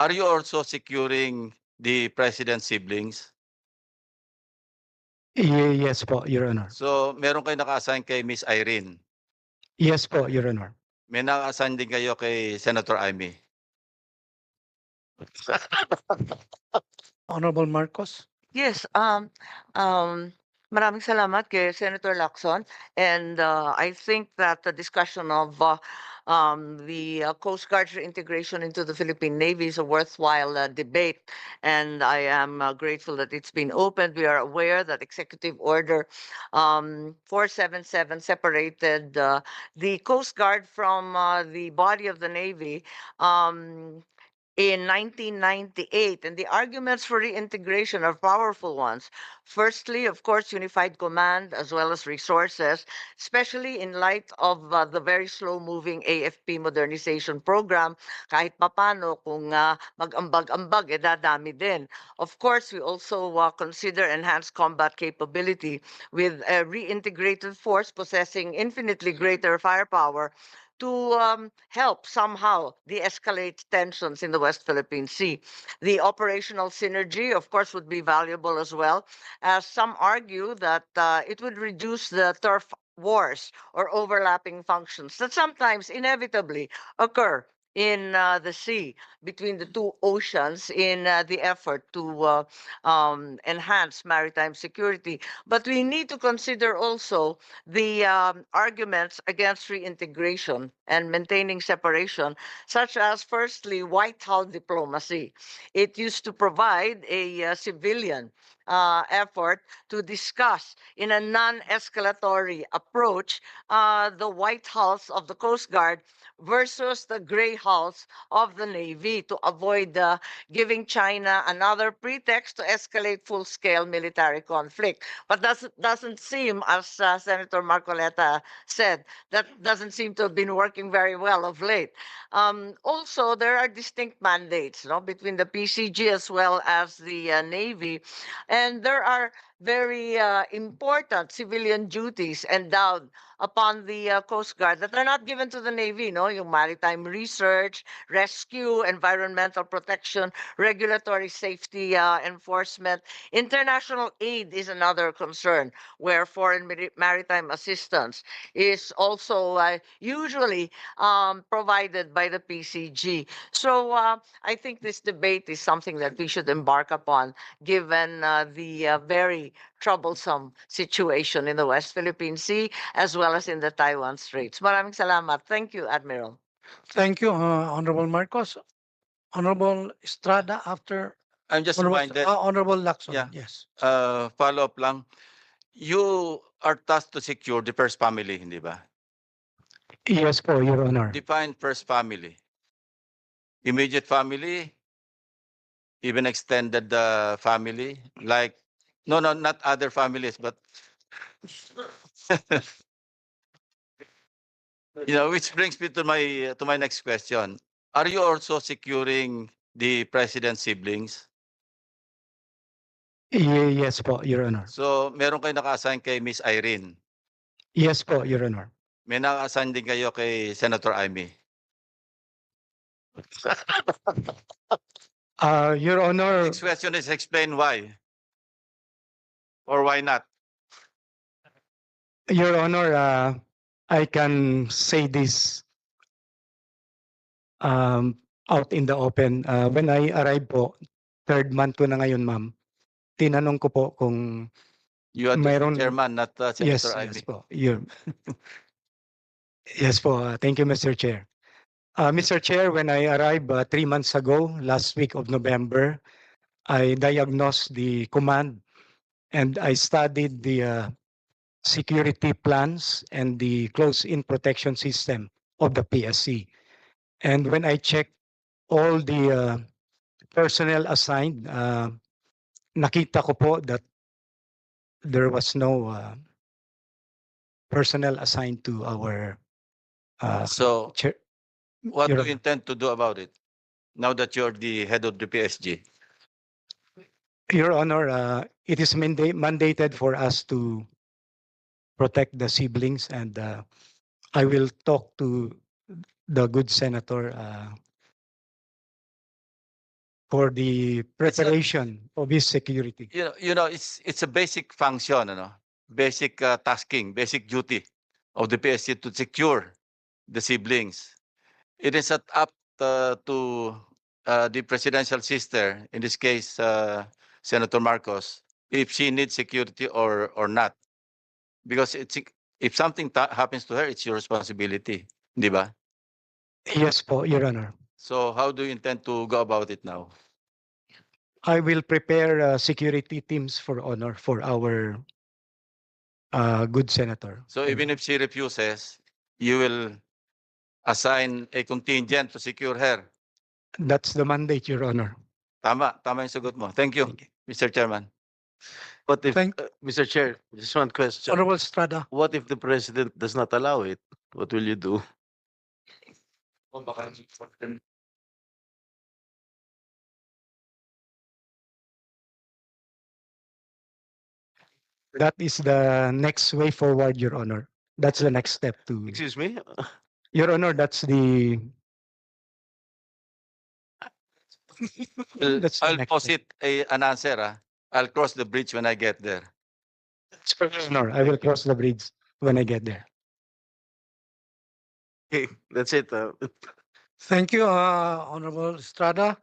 Are you also securing the president's siblings? Yes po, Your Honor. So, meron kayo naka-assign kay Miss Irene. Yes po, Your Honor. May naka-assign din kayo kay Senator Amy. Honorable Marcos. Yes, maraming salamat kay Senator Lacson. And I think that the discussion of the Coast Guard's integration into the Philippine Navy is a worthwhile debate. And I am grateful that it's been opened. We are aware that Executive Order 477 separated the Coast Guard from the body of the Navy. In 1998, and the arguments for reintegration are powerful ones. Firstly, of course, unified command as well as resources, especially in light of the very slow-moving AFP modernization program. Kahit papano, kung mag-ambag-ambag, dadami din. Of course, we also consider enhanced combat capability with a reintegrated force possessing infinitely greater firepower to help somehow de-escalate tensions in the West Philippine Sea. The operational synergy, of course, would be valuable as well, as some argue that it would reduce the turf wars or overlapping functions that sometimes inevitably occur in the sea between the two oceans in the effort to enhance maritime security. But we need to consider also the arguments against reintegration and maintaining separation, such as, firstly, white hull diplomacy. It used to provide a civilian effort to discuss in a non-escalatory approach the white hulls of the Coast Guard versus the gray hulls of the Navy to avoid giving China another pretext to escalate full-scale military conflict. But doesn't seem, as Senator Marcoleta said, that doesn't seem to have been working very well of late. Also, there are distinct mandates, between the PCG as well as the Navy, and there are very important civilian duties endowed upon the Coast Guard that are not given to the Navy, yung maritime research, rescue, environmental protection, regulatory safety enforcement. International aid is another concern where foreign maritime assistance is also usually provided by the PCG. So I think this debate is something that we should embark upon given the very troublesome situation in the West Philippine Sea as well as in the Taiwan Straits. Maraming salamat. Thank you, Admiral. Thank you, Honorable Marcos. Honorable Estrada after I'm just Honorable, reminded, Honorable Lacson. Yeah. Yes. follow-up lang. You are tasked to secure the first family, hindi ba? Yes po, Your Honor. Define first family. Immediate family, even extended family, like, no, not other families, but which brings me to my next question. Are you also securing the president's siblings? Yes po, Your Honor. So, meron kayo naka-assign kay Miss Irene. Yes po, Your Honor. May naka-assign din kayo kay Senator Amy. Your Honor, Next question is explain why. Or why not? Your Honor, I can say this out in the open. When I arrived po, third month ko na ngayon, ma'am. Tinanong ko po kung You are Mayroon- the chairman, not yes, Senator Amy. yes po. Yes po. Thank you, Mr. Chair. Mr. Chair, when I arrived 3 months ago, last week of November, I diagnosed the command and I studied the security plans and the close-in protection system of the PSC. And when I checked all the personnel assigned, nakita ko po that there was no personnel assigned to our So, chair. what Your do you intend to do about it now that you're the head of the PSG? Your Honor, it is mandated for us to protect the siblings, and I will talk to the good senator for the preparation of his security. It's a basic function, basic tasking, basic duty of the PSC to secure the siblings. It is not up to the presidential sister, in this case, Senator Marcos, if she needs security or not. Because if something happens to her, it's your responsibility, di ba? Yes po, Your Honor. So how do you intend to go about it now? I will prepare security teams for honor for our good senator. So even if she refuses, you will assign a contingent to secure her. That's the mandate, Your Honor. Tama yung sagot mo. Thank you, Thank you. Mr. Chairman. What if, Thank- Mr. Chair, just one question. Honorable Estrada. What if the president does not allow it? What will you do? That is the next way forward, Your Honor. That's the next step to, Excuse me? Your Honor, that's the, that's the I'll next posit an answer. I'll cross the bridge when I get there. Your Honor, I will cross the bridge when I get there. Okay, that's it. Thank you, Honorable Estrada.